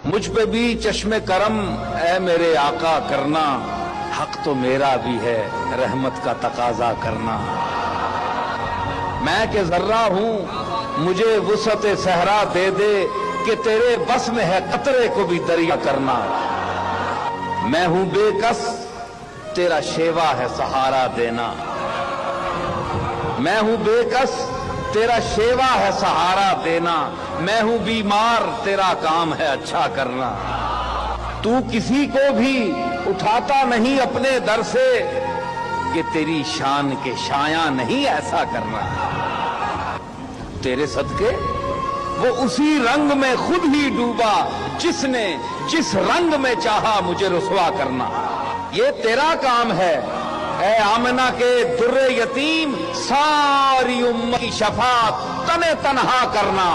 مجھ پہ بھی چشم کرم اے میرے آقا کرنا، حق تو میرا بھی ہے رحمت کا تقاضا کرنا۔ میں کہ ذرہ ہوں مجھے وسعت صحرا دے دے، کہ تیرے بس میں ہے قطرے کو بھی دریا کرنا۔ میں ہوں بے کس تیرا شیوا ہے سہارا دینا، میں ہوں بے کس تیرا شیوا ہے سہارا دینا، میں ہوں بیمار تیرا کام ہے اچھا کرنا۔ تو کسی کو بھی اٹھاتا نہیں اپنے در سے، کہ تیری شان کے شایاں نہیں ایسا کرنا۔ تیرے صدقے وہ اسی رنگ میں خود ہی ڈوبا، جس نے جس رنگ میں چاہا مجھے رسوا کرنا۔ یہ تیرا کام ہے اے آمنہ کے در یتیم، ساری امت کی شفاعت تنہا کرنا۔